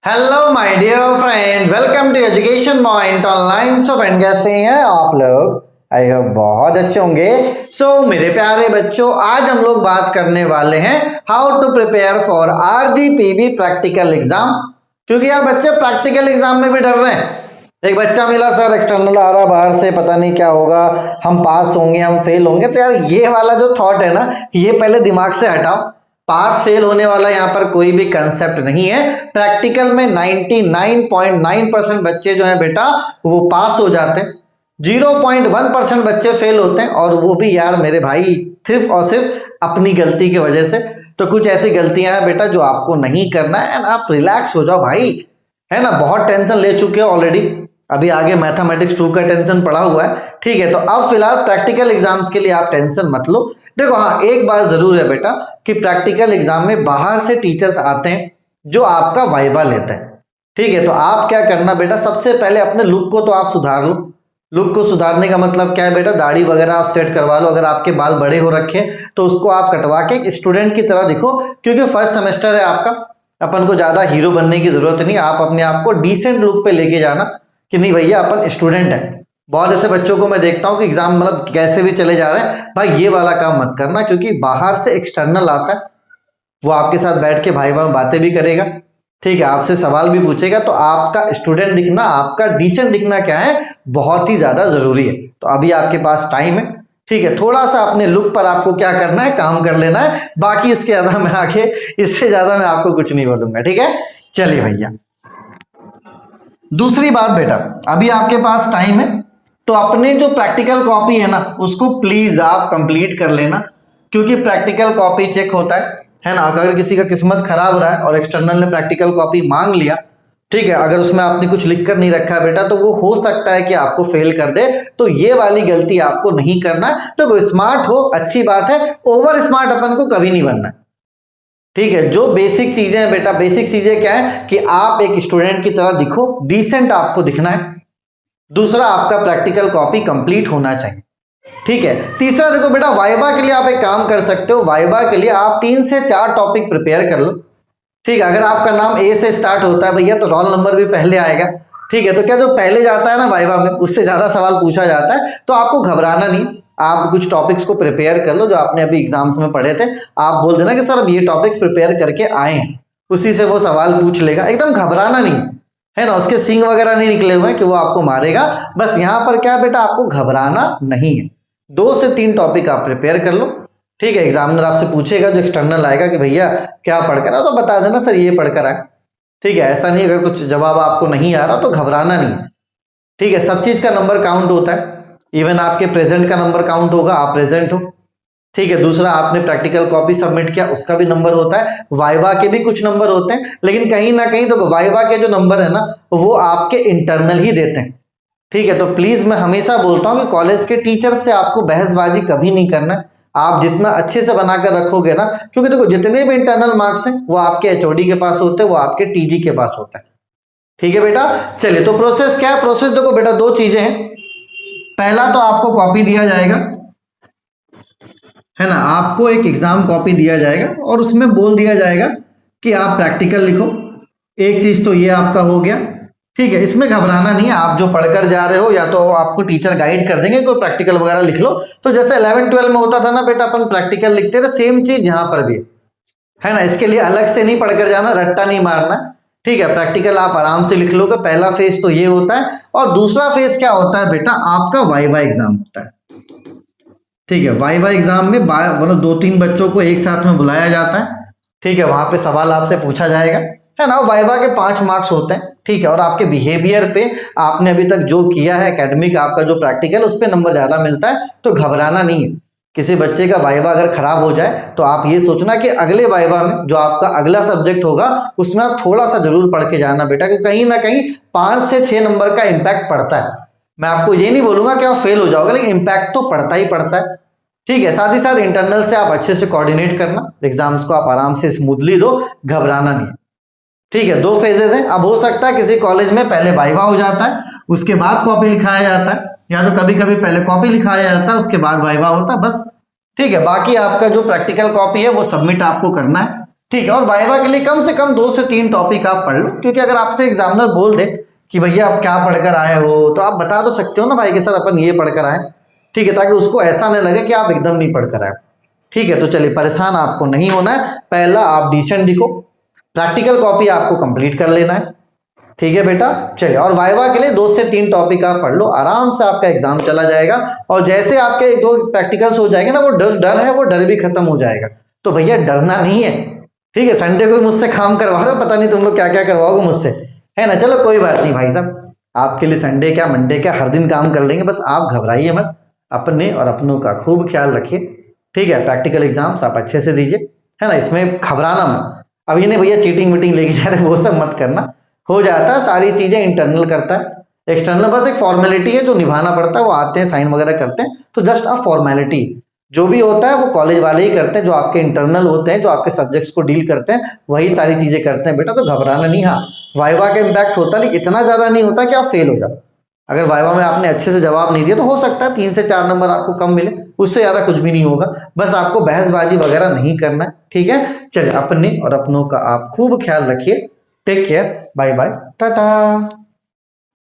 Hello my dear friend, welcome to education point online. So friend, कैसे हैं आप लोग? आई होप बहुत अच्छे होंगे। सो मेरे प्यारे बच्चों, आज हम लोग बात करने वाले हैं how to prepare for RGPV practical exam. क्योंकि यार बच्चे प्रैक्टिकल एग्जाम में भी डर रहे हैं। एक बच्चा मिला, सर एक्सटर्नल आ रहा बाहर से, पता नहीं क्या होगा, हम पास होंगे हम फेल होंगे। तो यार ये वाला जो थॉट है ना, ये पहले दिमाग से हटाओ। पास फेल होने वाला यहाँ पर कोई भी कंसेप्ट नहीं है। प्रैक्टिकल में 99.9% बच्चे जो है बेटा वो पास हो जाते हैं, 0.1% बच्चे फेल होते हैं, और वो भी यार मेरे भाई सिर्फ और सिर्फ अपनी गलती की वजह से। तो कुछ ऐसी गलतियां हैं बेटा जो आपको नहीं करना है, एंड आप रिलैक्स हो जाओ भाई, है ना। बहुत टेंशन ले चुके हो ऑलरेडी, अभी आगे मैथमेटिक्स 2 का टेंशन पड़ा हुआ है, ठीक है। तो अब फिलहाल प्रैक्टिकल एग्जाम्स के लिए आप टेंशन मत लो। देखो हाँ, एक बात जरूर है बेटा कि प्रैक्टिकल एग्जाम में बाहर से टीचर्स आते हैं जो आपका वाइवा लेते हैं, ठीक है। तो आप क्या करना बेटा, सबसे पहले अपने लुक को तो आप सुधार लो। लुक को सुधारने का मतलब क्या है बेटा, दाढ़ी वगैरह आप सेट करवा लो। अगर आपके बाल बड़े हो रखे तो उसको आप कटवा के एक स्टूडेंट की तरह दिखो, क्योंकि फर्स्ट सेमेस्टर है आपका। अपन को ज्यादा हीरो बनने की जरूरत नहीं, आप अपने आप को डिसेंट लुक पे लेके जाना कि नहीं भैया अपन स्टूडेंट है। बहुत ऐसे बच्चों को मैं देखता हूँ कि एग्जाम मतलब कैसे भी चले जा रहे हैं, भाई ये वाला काम मत करना, क्योंकि बाहर से एक्सटर्नल आता है, वो आपके साथ बैठ के भाई भाई बातें भी करेगा, ठीक है, आपसे सवाल भी पूछेगा। तो आपका स्टूडेंट दिखना, आपका डिसेंट दिखना क्या है, बहुत ही ज्यादा जरूरी है। तो अभी आपके पास टाइम है, ठीक है, थोड़ा सा अपने लुक पर आपको क्या करना है, काम कर लेना है। बाकी इसके ज्यादा मैं आगे, इससे ज्यादा मैं आपको कुछ नहीं बोलूंगा, ठीक है। चलिए भैया, दूसरी बात बेटा, अभी आपके पास टाइम है, तो अपने जो प्रैक्टिकल कॉपी है ना, उसको प्लीज आप कंप्लीट कर लेना, क्योंकि प्रैक्टिकल कॉपी चेक होता है ना। अगर किसी का किस्मत खराब रहा है और एक्सटर्नल ने प्रैक्टिकल कॉपी मांग लिया, ठीक है, अगर उसमें आपने कुछ लिख कर नहीं रखा है बेटा, तो वो हो सकता है कि आपको फेल कर दे। तो ये वाली गलती आपको नहीं करना। तो स्मार्ट हो, अच्छी बात है, ओवर स्मार्ट अपन को कभी नहीं बनना, ठीक है। जो बेसिक चीजें हैं बेटा, बेसिक चीजें क्या है कि आप एक स्टूडेंट की तरह दिखो, डिसेंट आपको दिखना है। दूसरा, आपका प्रैक्टिकल कॉपी कंप्लीट होना चाहिए, ठीक है। तीसरा देखो बेटा, वाइवा के लिए आप एक काम कर सकते हो, वाइवा के लिए आप 3 से 4 टॉपिक प्रिपेयर कर लो, ठीक है। अगर आपका नाम ए से स्टार्ट होता है भैया, तो रोल नंबर भी पहले आएगा, ठीक है। तो क्या जो पहले जाता है ना वाइवा में, उससे ज्यादा सवाल पूछा जाता है। तो आपको घबराना नहीं, आप कुछ टॉपिक्स को प्रिपेयर कर लो जो आपने अभी एग्जाम्स में पढ़े थे। आप बोल देना कि सर अब ये टॉपिक्स प्रिपेयर करके आए हैं, उसी से वो सवाल पूछ लेगा। एकदम घबराना नहीं, है ना। उसके सींग वगैरह नहीं निकले हुए हैं कि वो आपको मारेगा। बस यहाँ पर क्या बेटा, आपको घबराना नहीं है। 2 से 3 टॉपिक आप प्रिपेयर कर लो, ठीक है। एग्जामिनर आपसे पूछेगा, जो एक्सटर्नल आएगा, कि भैया क्या पढ़कर आओ, तो बता देना सर ये पढ़कर आए, ठीक है। ऐसा नहीं, अगर कुछ जवाब आपको नहीं आ रहा तो घबराना नहीं, ठीक है। सब चीज का नंबर काउंट होता है, इवन आपके प्रेजेंट का नंबर काउंट होगा, आप प्रेजेंट हो, ठीक है। दूसरा, आपने प्रैक्टिकल कॉपी सबमिट किया, उसका भी नंबर होता है। वाइवा के भी कुछ नंबर होते हैं, लेकिन कहीं ना कहीं तो वाइवा के जो नंबर है ना, वो आपके इंटरनल ही देते हैं, ठीक है। तो प्लीज मैं हमेशा बोलता हूं कि कॉलेज के टीचर से आपको बहसबाजी कभी नहीं करना है। आप जितना अच्छे से बनाकर रखोगे ना, क्योंकि देखो जितने भी इंटरनल मार्क्स हैं वो आपके एचओडी के पास होते हैं, वो आपके टीजी के पास होता है, ठीक है बेटा। चलिए, तो प्रोसेस क्या है? प्रोसेस देखो बेटा, 2 चीजें हैं। पहला तो आपको कॉपी दिया जाएगा, है ना, आपको एक एग्जाम कॉपी दिया जाएगा और उसमें बोल दिया जाएगा कि आप प्रैक्टिकल लिखो। एक चीज तो ये आपका हो गया, ठीक है। इसमें घबराना नहीं है, आप जो पढ़कर जा रहे हो या तो आपको टीचर गाइड कर देंगे, कोई प्रैक्टिकल वगैरह लिख लो। तो जैसे 11-12 में होता था ना बेटा, अपन प्रैक्टिकल लिखते थे, सेम चीज यहाँ पर भी है ना। इसके लिए अलग से नहीं पढ़कर जाना, रट्टा नहीं मारना, ठीक है। प्रैक्टिकल आप आराम से लिख लोगे। पहला फेज तो ये होता है, और दूसरा फेज क्या होता है बेटा, आपका वाइवा एग्जाम होता है, ठीक है। वाइवा एग्जाम में मतलब 2-3 बच्चों को एक साथ में बुलाया जाता है, ठीक है। वहां पे सवाल आपसे पूछा जाएगा, है ना। वाइवा के 5 मार्क्स होते हैं, ठीक है। और आपके बिहेवियर पे, आपने अभी तक जो किया है एकेडमिक, आपका जो प्रैक्टिकल, उस पर नंबर ज्यादा मिलता है। तो घबराना नहीं है। किसी बच्चे का वाइवा अगर खराब हो जाए तो आप ये सोचना कि अगले वाइवा में जो आपका अगला सब्जेक्ट होगा, उसमें आप थोड़ा सा जरूर पढ़ के जाना बेटा, क्योंकि कहीं ना कहीं 5 से 6 नंबर का इंपैक्ट पड़ता है। मैं आपको ये नहीं बोलूंगा कि आप फेल हो जाओगे, लेकिन इंपैक्ट तो पड़ता ही पड़ता है, ठीक है। साथ ही साथ इंटरनल से आप अच्छे से कोऑर्डिनेट करना, एग्जाम्स को आप आराम से स्मूथली दो, घबराना नहीं, ठीक है। 2 फेजेस हैं। अब हो सकता है किसी कॉलेज में पहले वाइवा हो जाता है, उसके बाद कॉपी लिखाया जाता है, या तो कभी कभी पहले कॉपी लिखाया जाता है, उसके बाद वाइवा होता है, बस, ठीक है। बाकी आपका जो प्रैक्टिकल कॉपी है वो सबमिट आपको करना है, ठीक है। और वाइवा के लिए कम से कम 2 से 3 टॉपिक आप पढ़ लो, क्योंकि अगर आपसे एग्जामिनर बोल दे कि भैया आप क्या पढ़कर आए हो, तो आप बता तो सकते हो ना भाई कि सर अपन ये पढ़कर आए, ठीक है, ताकि उसको ऐसा नहीं लगे कि आप एकदम नहीं पढ़कर आए। ठीक है, तो चलिए परेशान आपको नहीं होना है। पहला आप डिसेंट लिखो, प्रैक्टिकल कॉपी आपको कंप्लीट कर लेना है, ठीक है बेटा। चलिए, और वाइवा के लिए 2 से 3 टॉपिक आप पढ़ लो, आराम से आपका एग्जाम चला जाएगा। और जैसे आपके 2 प्रैक्टिकल्स हो जाएंगे ना, वो डर है, वो डर भी खत्म हो जाएगा। तो भैया डरना नहीं है, ठीक है। संडे को मुझसे काम करवा रहे हो, पता नहीं तुम लोग क्या क्या करवाओगे मुझसे, है ना। चलो कोई बात नहीं भाई साहब, आपके लिए संडे क्या मंडे क्या हर दिन काम कर लेंगे, बस आप घबराइए मत, अपने और अपनों का खूब ख्याल रखिए, ठीक है। प्रैक्टिकल एग्जाम्स आप अच्छे से दीजिए, है ना, इसमें घबराना मत। अब ये नहीं भैया चीटिंग वीटिंग लेके जा रहे, वो सब मत करना, हो जाता है, सारी चीजें इंटरनल करता है। एक्सटर्नल बस एक फॉर्मेलिटी है जो निभाना पड़ता है, वो आते हैं साइन वगैरह करते हैं, तो जस्ट अ फॉर्मेलिटी। जो भी होता है वो कॉलेज वाले ही करते हैं, जो आपके इंटरनल होते हैं, जो आपके सब्जेक्ट्स को डील करते हैं, वही सारी चीजें करते हैं बेटा, तो घबराना नहीं। हाँ, वाइवा का इम्पैक्ट होता है, लेकिन इतना ज्यादा नहीं होता कि आप फेल हो जाओ। अगर वाइवा में आपने अच्छे से जवाब नहीं दिया तो हो सकता है 3 से 4 नंबर आपको कम मिले, उससे ज्यादा कुछ भी नहीं होगा। बस आपको बहसबाजी वगैरह नहीं करना है, ठीक है। चलिए, अपने और अपनों का आप खूब ख्याल रखिए। Take care, bye bye, Tata.